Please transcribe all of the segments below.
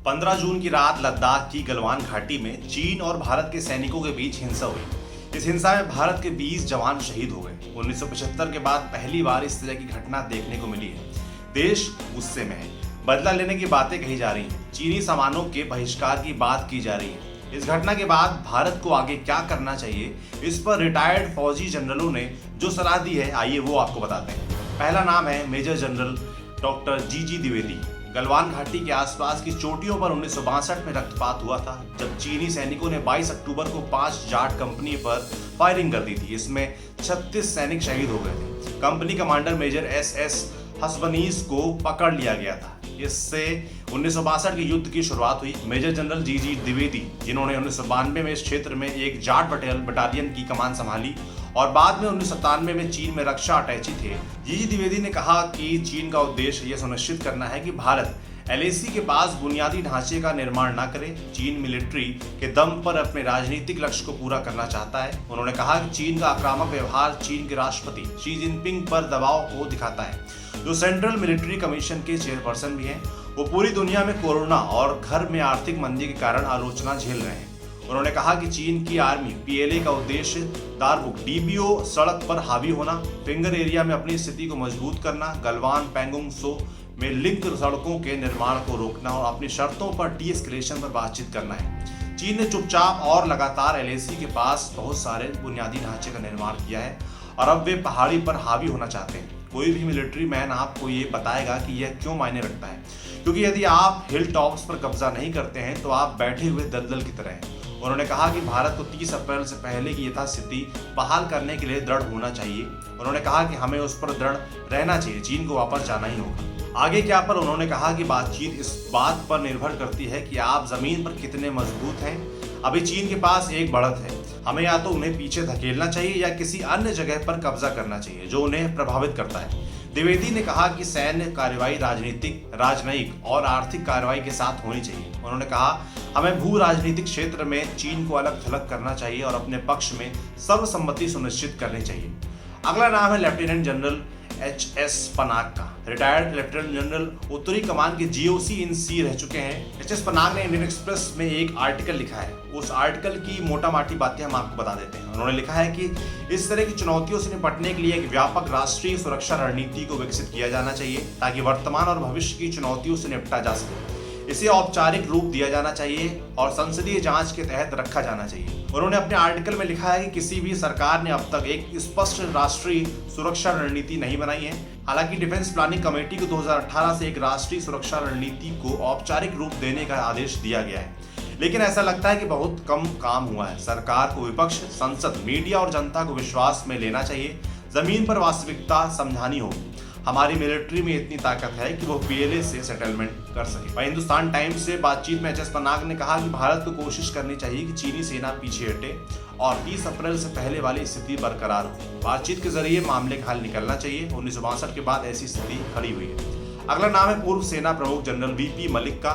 15 जून की रात लद्दाख की गलवान घाटी में चीन और भारत के सैनिकों के बीच हिंसा हुई। इस हिंसा में भारत के 20 जवान शहीद हो गए। 1975 के बाद पहली बार इस तरह की घटना देखने को मिली है। देश गुस्से में है, बदला लेने की बातें कही जा रही हैं, चीनी सामानों के बहिष्कार की बात की जा रही है। इस घटना के बाद भारत को आगे क्या करना चाहिए, इस पर रिटायर्ड फौजी जनरलों ने जो सलाह दी है, आइए वो आपको बताते हैं। पहला नाम है मेजर जनरल डॉक्टर जी द्विवेदी। गलवान घाटी के आसपास की चोटियों पर 1962 में रक्तपात हुआ था, जब चीनी सैनिकों ने 22 अक्टूबर को 5 जाट कंपनी पर फायरिंग कर दी थी। इसमें 36 सैनिक शहीद हो गए थे। Company commander major SS Hasabnis को पकड़ लिया गया था। इससे 1962 के युद्ध की शुरुआत हुई। मेजर जनरल जी द्विवेदी, जिन्होंने 1992 में इस क्षेत्र में एक जाट बटालियन की कमान संभाली और बाद में 1997 में चीन में रक्षा अटैची थे, जी द्विवेदी ने कहा कि चीन का उद्देश्य यह सुनिश्चित करना है कि भारत LAC के पास बुनियादी ढांचे का निर्माण न करे। चीन मिलिट्री के दम पर अपने राजनीतिक लक्ष्य को पूरा करना चाहता है। उन्होंने कहा कि चीन का आक्रामक व्यवहार चीन के राष्ट्रपति शी जिनपिंग पर दबाव को दिखाता है, जो सेंट्रल मिलिट्री कमीशन के चेयरपर्सन भी हैं। वो पूरी दुनिया में कोरोना और घर में आर्थिक मंदी के कारण आलोचना झेल रहे हैं। उन्होंने कहा कि चीन की आर्मी PLA का उद्देश्य दारबुक DBO सड़क पर हावी होना, फिंगर एरिया में अपनी स्थिति को मजबूत करना, गलवान पैंगोंग सो में लिंक सड़कों के निर्माण को रोकना और अपनी शर्तों पर डी-एस्केलेशन पर बातचीत करना है। चीन ने चुपचाप और लगातार LAC के पास बहुत सारे बुनियादी ढांचे का निर्माण किया है और अब वे पहाड़ी पर हावी होना चाहते हैं। कोई भी मिलिट्री मैन आपको ये बताएगा कि यह क्यों मायने रखता है, क्योंकि यदि आप हिल टॉप्स पर कब्जा नहीं करते हैं तो आप बैठे हुए दलदल की तरह हैं। उन्होंने कहा कि भारत को 30 अप्रैल से पहले की यथास्थिति बहाल करने के लिए दृढ़ होना चाहिए। उन्होंने कहा कि हमें उस पर दृढ़ रहना चाहिए, चीन को वापस जाना ही होगा। आगे क्या पर उन्होंने कहा कि बातचीत इस बात पर निर्भर करती है कि आप जमीन पर कितने मजबूत हैं। अभी चीन के पास एक बढ़त है, हमें या तो उन्हें पीछे धकेलना चाहिए या किसी अन्य जगह पर कब्जा करना चाहिए जो उन्हें प्रभावित करता है। द्विवेदी ने कहा कि सैन्य कार्रवाई राजनीतिक, राजनयिक और आर्थिक कार्रवाई के साथ होनी चाहिए। उन्होंने कहा हमें भू राजनीतिक क्षेत्र में चीन को अलग थलग करना चाहिए और अपने पक्ष में सर्वसम्मति सुनिश्चित करनी चाहिए। अगला नाम है लेफ्टिनेंट जनरल HS पनाग का। रिटायर्ड लेफ्टिनेंट जनरल उत्तरी कमान के GOC इन C रह चुके हैं। HS पनाग ने इंडियन एक्सप्रेस में एक आर्टिकल लिखा है। उस आर्टिकल की मोटा माटी बातें हम आपको बता देते हैं। उन्होंने लिखा है कि इस तरह की चुनौतियों से निपटने के लिए एक व्यापक राष्ट्रीय सुरक्षा रणनीति को विकसित किया जाना चाहिए, ताकि वर्तमान और भविष्य की चुनौतियों से निपटा जा सके। इसे औपचारिक रूप दिया जाना चाहिए और संसदीय जांच के तहत रखा जाना चाहिए। उन्होंने अपने आर्टिकल में लिखा है कि किसी भी सरकार ने अब तक एक स्पष्ट राष्ट्रीय सुरक्षा रणनीति नहीं बनाई है। हालांकि डिफेंस प्लानिंग कमेटी को 2018 से एक राष्ट्रीय सुरक्षा रणनीति को औपचारिक रूप देने का आदेश दिया गया है, लेकिन ऐसा लगता है कि बहुत कम काम हुआ है। सरकार को विपक्ष, संसद, मीडिया और जनता को विश्वास में लेना चाहिए। जमीन पर वास्तविकता समझानी होगी। हमारी मिलिट्री में इतनी ताकत है कि वो PLA से सेटलमेंट कर सके। वहीं हिंदुस्तान टाइम्स से बातचीत में HS पनाग ने कहा कि भारत को कोशिश करनी चाहिए कि चीनी सेना पीछे हटे और 30 अप्रैल से पहले वाली स्थिति बरकरार हो। बातचीत के जरिए मामले का हल निकलना चाहिए। 1962 के बाद ऐसी स्थिति खड़ी हुई है। अगला नाम है पूर्व सेना प्रमुख जनरल VP मलिक का।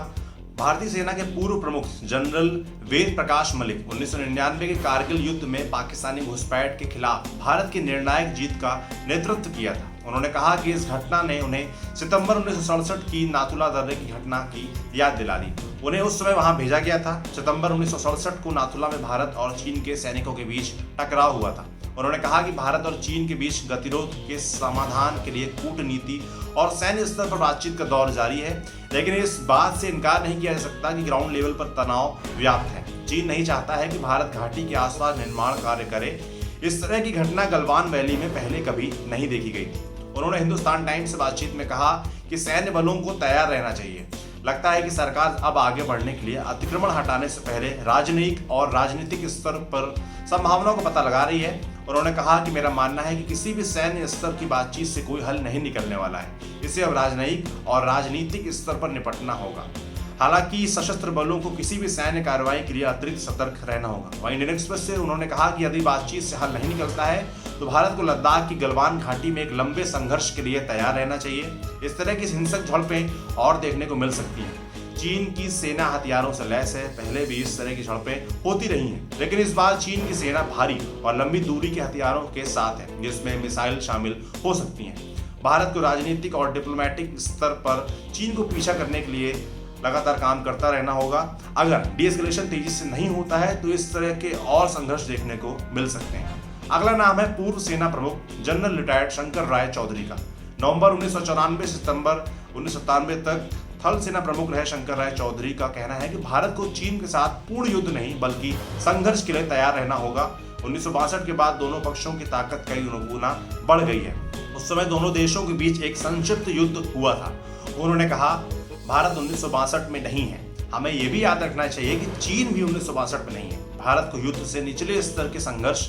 भारतीय सेना के पूर्व प्रमुख जनरल वेद प्रकाश मलिक 1999 के कारगिल युद्ध में पाकिस्तानी घुसपैठ के खिलाफ भारत की निर्णायक जीत का नेतृत्व किया था। उन्होंने कहा कि इस घटना ने उन्हें सितंबर 1967 की नाथुला दर्रे की घटना की याद दिला दी। उन्हें उस समय वहां भेजा गया था। सितंबर 1967 को नाथुला में भारत और चीन के सैनिकों के बीच टकराव हुआ था। उन्होंने कहा कि भारत और चीन के बीच गतिरोध के समाधान के लिए कूटनीति और सैन्य स्तर पर बातचीत का दौर जारी है, लेकिन इस बात से इनकार नहीं किया जा सकता कि ग्राउंड लेवल पर तनाव व्याप्त है। चीन नहीं चाहता है कि भारत घाटी के आसपास निर्माण कार्य करे। इस तरह की घटना गलवान वैली में पहले कभी नहीं देखी गई थी। उन्होंने हिंदुस्तान टाइम्स से बातचीत में कहा कि सैन्य बलों को तैयार रहना चाहिए। लगता है कि सरकार अब आगे बढ़ने के लिए अतिक्रमण हटाने से पहले राजनयिक और राजनीतिक स्तर पर संभावनाओं का पता लगा रही है। उन्होंने कहा कि मेरा मानना है कि किसी भी सैन्य स्तर की बातचीत से कोई हल नहीं निकलने वाला है। इसे अब राजनयिक और राजनीतिक स्तर पर निपटना होगा। हालांकि सशस्त्र बलों को किसी भी सैन्य कार्रवाई के लिए अतिरिक्त सतर्क रहना होगा। वहीं इंडियन एक्सप्रेस से उन्होंने कहा कि यदि बातचीत से हल नहीं निकलता है तो भारत को लद्दाख की गलवान घाटी में एक लंबे संघर्ष के लिए तैयार रहना चाहिए। इस तरह की हिंसक झड़पें और देखने को मिल सकती हैं। चीन की सेना हथियारों से लैस है। पहले भी इस तरह की झड़पें होती रही हैं, लेकिन इस बार चीन की सेना भारी और लंबी दूरी के हथियारों के साथ है, जिसमें मिसाइल शामिल हो सकती हैं। भारत को राजनीतिक और डिप्लोमेटिक स्तर पर चीन को पीछा करने के लिए लगातार काम करता रहना होगा। अगर डीएस्केलेशन तेजी से नहीं होता है तो इस तरह के और संघर्ष देखने को मिल सकते हैं। अगला नाम है पूर्व सेना प्रमुख जनरल रिटायर्ड शंकर राय चौधरी का। नवंबर 1994 से सितंबर 1997 तक थल सेना प्रमुख रहे शंकर राय चौधरी का कहना है कि भारत को चीन के साथ पूर्ण युद्ध नहीं बल्कि संघर्ष के लिए तैयार रहना होगा। 1962 के बाद दोनों पक्षों की ताकत कई गुना बढ़ गई है। उस समय दोनों देशों के बीच एक संक्षिप्त युद्ध हुआ था। उन्होंने कहा, भारत 1962 में नहीं है। हमें यह भी याद रखना चाहिए कि चीन भी 1962 में नहीं है। भारत को युद्ध से निचले स्तर के संघर्ष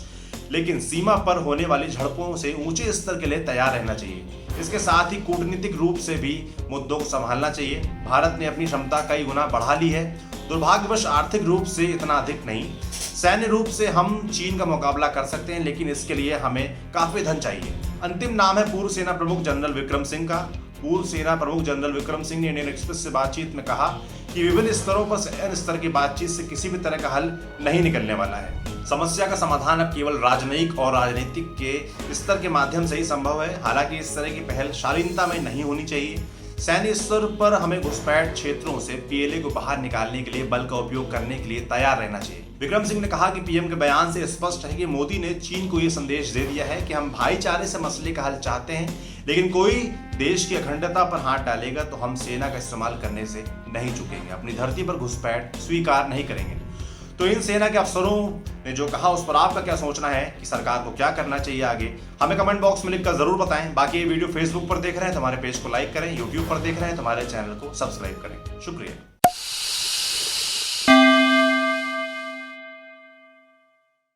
लेकिन सीमा पर होने वाली झड़पों से ऊंचे स्तर के लिए तैयार रहना चाहिए। इसके साथ ही कूटनीतिक रूप से भी मुद्दों को संभालना चाहिए। भारत ने अपनी क्षमता कई गुना बढ़ा ली है, दुर्भाग्यवश आर्थिक रूप से इतना अधिक नहीं। सैन्य रूप से हम चीन का मुकाबला कर सकते हैं, लेकिन इसके लिए हमें काफी धन चाहिए। अंतिम नाम है पूर्व सेना प्रमुख जनरल विक्रम सिंह का। पूर्व सेना प्रमुख जनरल विक्रम सिंह ने इंडियन एक्सप्रेस से बातचीत में कहा कि विभिन्न स्तरों पर सैन्य स्तर की बातचीत से किसी भी तरह का हल नहीं निकलने वाला है। समस्या का समाधान अब केवल राजनयिक और राजनीतिक के स्तर के माध्यम से ही संभव है। हालांकि इस तरह की पहल शालीनता में नहीं होनी चाहिए। सैन्य स्तर पर हमें घुसपैठ क्षेत्रों से पीएलए को बाहर निकालने के लिए बल का उपयोग करने के लिए तैयार रहना चाहिए। विक्रम सिंह ने कहा कि पीएम के बयान से स्पष्ट है कि मोदी ने चीन को यह संदेश दे दिया है कि हम भाईचारे से मसले का हल चाहते हैं, लेकिन कोई देश की अखंडता पर हाथ डालेगा तो हम सेना का इस्तेमाल करने से नहीं चूकेंगे, अपनी धरती पर घुसपैठ स्वीकार नहीं करेंगे। तो इन सेना के अफसरों ने जो कहा उस पर आपका क्या सोचना है कि सरकार को क्या करना चाहिए आगे, हमें कमेंट बॉक्स में लिखकर जरूर बताएं। बाकी ये वीडियो फेसबुक पर देख रहे हैं तो हमारे पेज को लाइक करें, यूट्यूब पर देख रहे हैं तो हमारे चैनल को सब्सक्राइब करें। शुक्रिया।